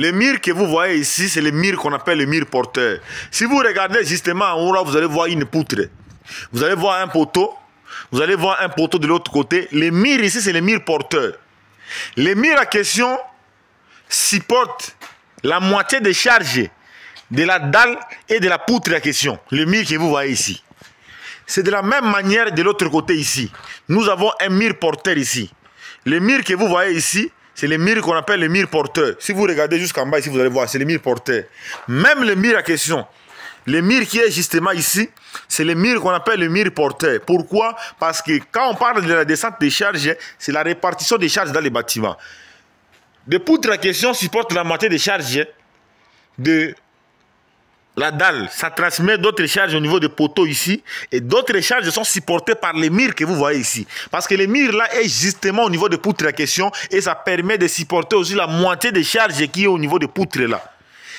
Le mur que vous voyez ici, c'est le mur qu'on appelle le mur porteur. Si vous regardez justement en haut, là, vous allez voir une poutre. Vous allez voir un poteau. Vous allez voir un poteau de l'autre côté. Le mur ici, c'est le mur porteur. Le mur à question supporte la moitié des charges de la dalle et de la poutre à question. Le mur que vous voyez ici. C'est de la même manière de l'autre côté ici. Nous avons un mur porteur ici. Le mur que vous voyez ici, c'est le mur qu'on appelle le mur porteur. Si vous regardez jusqu'en bas ici, vous allez voir, c'est le mur porteur. Même le mur à question, le mur qui est justement ici, c'est le mur qu'on appelle le mur porteur. Pourquoi? Parce que quand on parle de la descente des charges, c'est la répartition des charges dans les bâtiments. Les poutres à question supportent la moitié des charges de la dalle. Ça transmet d'autres charges au niveau des poteaux ici. Et d'autres charges sont supportées par les murs que vous voyez ici. Parce que le mur là est justement au niveau des poutres à question. Et ça permet de supporter aussi la moitié des charges qui est au niveau des poutres là.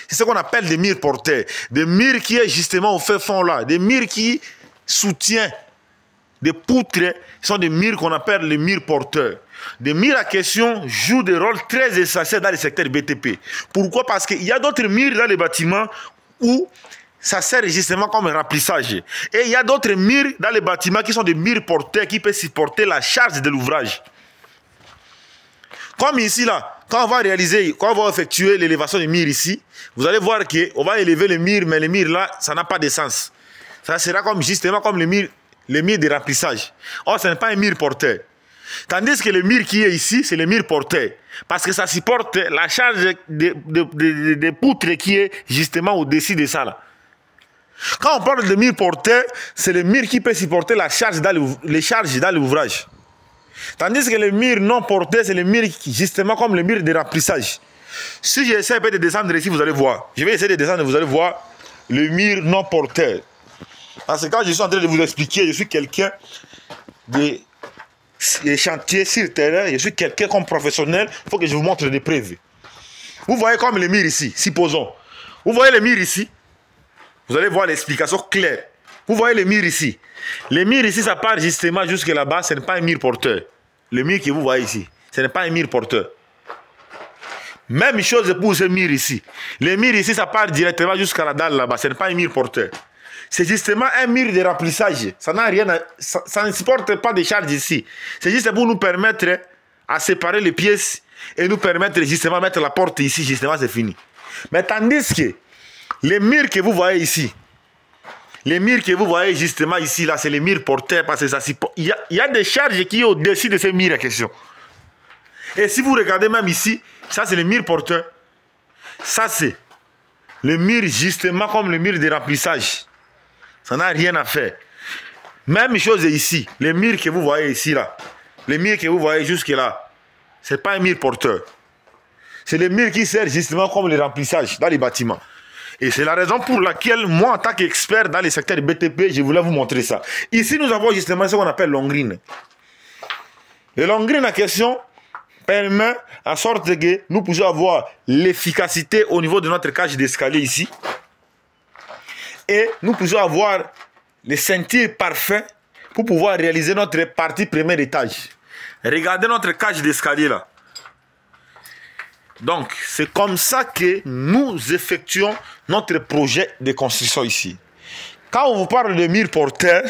C'est ce qu'on appelle des murs porteurs. Des murs qui est justement au fait fond là. Des murs qui soutiennent des poutres sont des murs qu'on appelle les murs porteurs. Des murs à question jouent des rôles très essentiels dans le secteur BTP. Pourquoi? Parce qu'il y a d'autres murs dans les bâtiments où ça sert justement comme un remplissage. Et il y a d'autres murs dans les bâtiments qui sont des murs porteurs qui peuvent supporter la charge de l'ouvrage. Comme ici là, quand on va effectuer l'élévation des murs ici, vous allez voir qu'on va élever le mur, mais le mur là, ça n'a pas de sens. Ça sera comme justement comme le mur de remplissage. Or, ce n'est pas un mur porteur. Tandis que le mur qui est ici, c'est le mur porteur. Parce que ça supporte la charge des poutres qui est justement au-dessus de ça là. Quand on parle de mur porteur, c'est le mur qui peut supporter les charges dans l'ouvrage. Tandis que le mur non porteur, c'est le mur justement comme le mur de remplissage. Si j'essaie de descendre ici, vous allez voir. Je vais essayer de descendre, vous allez voir le mur non porteur. Parce que quand je suis en train de vous expliquer, je suis quelqu'un des chantiers sur terrain, je suis quelqu'un comme professionnel, il faut que je vous montre des preuves. Vous voyez comme le mur ici, supposons. Vous voyez le mur ici, vous allez voir l'explication claire. Vous voyez le mur ici. Le mur ici, ça part justement jusque là-bas, ce n'est pas un mur porteur. Le mur que vous voyez ici, ce n'est pas un mur porteur. Même chose pour ce mur ici. Le mur ici, ça part directement jusqu'à la dalle là-bas, ce n'est pas un mur porteur. C'est justement un mur de remplissage. Ça n'a rien ça ne supporte pas de charge ici. C'est juste pour nous permettre à séparer les pièces et nous permettre justement de mettre la porte ici. Justement, c'est fini. Mais tandis que les murs que vous voyez ici, les murs que vous voyez justement ici, là, c'est les murs porteurs parce que ça supporte. Il y a des charges qui sont au-dessus de ces murs en question. Et si vous regardez même ici, ça c'est le mur porteur. Ça c'est le mur justement comme le mur de remplissage. Ça n'a rien à faire. Même chose ici. Les murs que vous voyez ici, là. Les murs que vous voyez jusque là. Ce n'est pas un mur porteur. C'est le mur qui sert justement comme le remplissage dans les bâtiments. Et c'est la raison pour laquelle, moi, en tant qu'expert dans le secteur BTP, je voulais vous montrer ça. Ici, nous avons justement ce qu'on appelle l'ongrine. Le longrine en question permet en sorte que nous puissions avoir l'efficacité au niveau de notre cage d'escalier ici. Et nous pouvons avoir les ceintures parfaits pour pouvoir réaliser notre partie premier étage. Regardez notre cage d'escalier là. Donc, c'est comme ça que nous effectuons notre projet de construction ici. Quand on vous parle de mur porteur,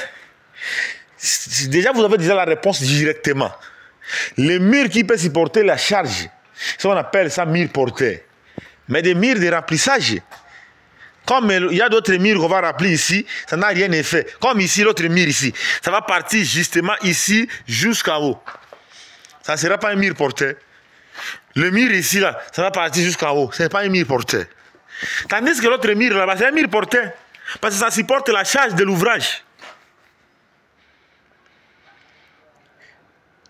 déjà vous avez déjà la réponse directement. Le mur qui peut supporter la charge, ça on appelle ça mur porteur. Mais des murs de remplissage, comme il y a d'autres murs qu'on va rappeler ici, ça n'a rien fait. Comme ici, l'autre mur ici, ça va partir justement ici jusqu'en haut. Ça ne sera pas un mur porteur. Le mur ici, là, ça va partir jusqu'en haut. Ce n'est pas un mur porteur. Tandis que l'autre mur là-bas, c'est un mur porteur. Parce que ça supporte la charge de l'ouvrage.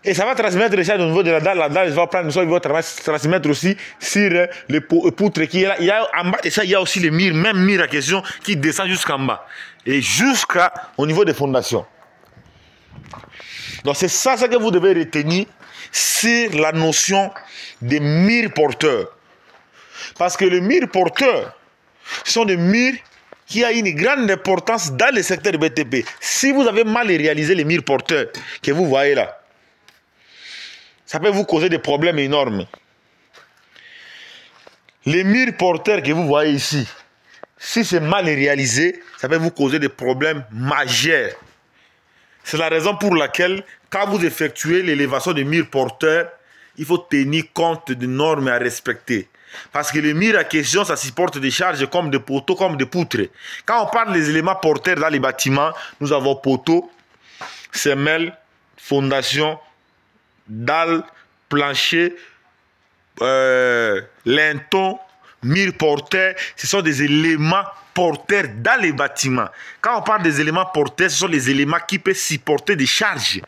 Et ça va transmettre les charges au niveau de la dalle. La dalle va prendre le sol, il va transmettre aussi sur les poutres qui est là. Il y a en bas de ça, il y a aussi les murs, même mur à question, qui descend jusqu'en bas. Et jusqu'au niveau des fondations. Donc c'est ça que vous devez retenir sur la notion des murs porteurs. Parce que les murs porteurs sont des murs qui ont une grande importance dans le secteur BTP. Si vous avez mal réalisé les murs porteurs que vous voyez là, ça peut vous causer des problèmes énormes. Les murs porteurs que vous voyez ici, si c'est mal réalisé, ça peut vous causer des problèmes majeurs. C'est la raison pour laquelle, quand vous effectuez l'élévation des murs porteurs, il faut tenir compte des normes à respecter. Parce que les murs à question, ça supporte des charges comme des poteaux, comme des poutres. Quand on parle des éléments porteurs dans les bâtiments, nous avons poteaux, semelles, fondations, dalles, planchers, lintons, murs porteurs. Ce sont des éléments porteurs dans les bâtiments. Quand on parle des éléments porteurs, ce sont les éléments qui peuvent supporter des charges.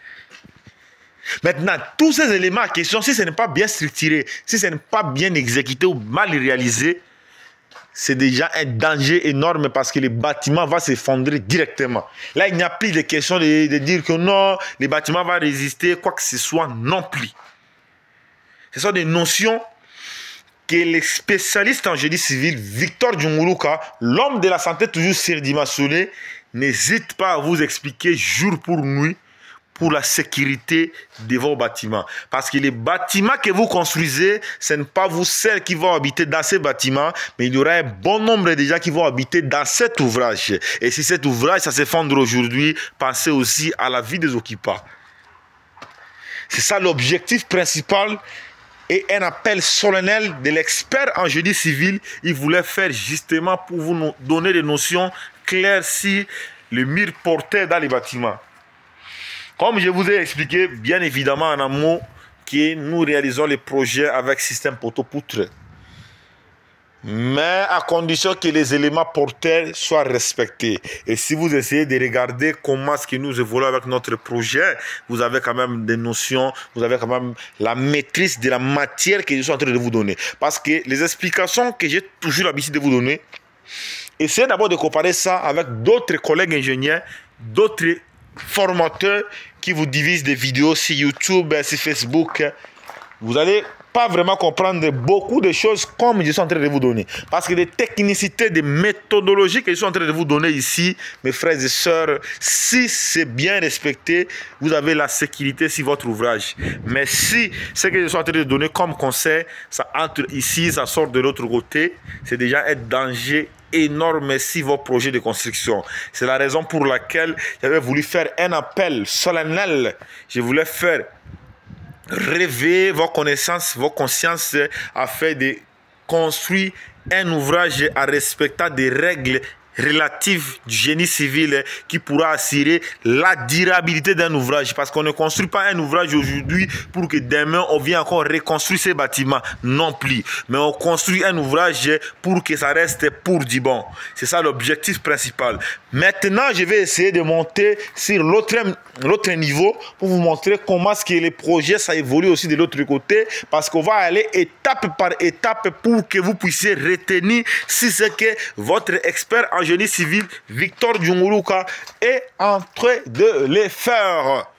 Maintenant, tous ces éléments en question, si ce n'est pas bien structuré, si ce n'est pas bien exécuté ou mal réalisé, c'est déjà un danger énorme parce que le bâtiment va s'effondrer directement. Là, il n'y a plus de question de dire que non, le bâtiment va résister, quoi que ce soit, non plus. Ce sont des notions que les spécialistes en génie civil, Victor Djunguruka, l'homme de la santé toujours surdimensionné, n'hésite pas à vous expliquer jour pour nuit pour la sécurité de vos bâtiments. Parce que les bâtiments que vous construisez, ce n'est pas vous seuls qui vont habiter dans ces bâtiments, mais il y aura un bon nombre de gens qui vont habiter dans cet ouvrage. Et si cet ouvrage, ça s'effondre aujourd'hui, pensez aussi à la vie des occupants. C'est ça l'objectif principal et un appel solennel de l'expert en génie civil. Il voulait faire justement pour vous donner des notions claires sur le mur porteur dans les bâtiments. Comme je vous ai expliqué, bien évidemment en amont, que nous réalisons les projets avec système poteau-poutre. Mais à condition que les éléments porteurs soient respectés. Et si vous essayez de regarder comment est-ce que nous évoluons avec notre projet, vous avez quand même des notions, vous avez quand même la maîtrise de la matière que je suis en train de vous donner. Parce que les explications que j'ai toujours l'habitude de vous donner, essayez d'abord de comparer ça avec d'autres collègues ingénieurs, d'autres formateurs qui vous divisent des vidéos sur YouTube, sur Facebook. Vous allez pas vraiment comprendre beaucoup de choses comme je suis en train de vous donner. Parce que les technicités, des méthodologies que je suis en train de vous donner ici, mes frères et sœurs, si c'est bien respecté, vous avez la sécurité sur votre ouvrage. Mais si ce que je suis en train de donner comme conseil, ça entre ici, ça sort de l'autre côté, c'est déjà un danger énorme si vos projets de construction. C'est la raison pour laquelle j'avais voulu faire un appel solennel. Je voulais faire rêver vos connaissances, vos consciences afin de construire un ouvrage en respectant des règles relatives du génie civil qui pourra assurer la durabilité d'un ouvrage. Parce qu'on ne construit pas un ouvrage aujourd'hui pour que demain on vienne encore reconstruire ces bâtiments. Non plus. Mais on construit un ouvrage pour que ça reste pour du bon. C'est ça l'objectif principal. Maintenant, je vais essayer de monter sur l'autre niveau pour vous montrer comment est-ce que les projets ça évolue aussi de l'autre côté. Parce qu'on va aller étape par étape pour que vous puissiez retenir si c'est que votre expert en génie civil, Victor Djunguruka, est en train de les faire.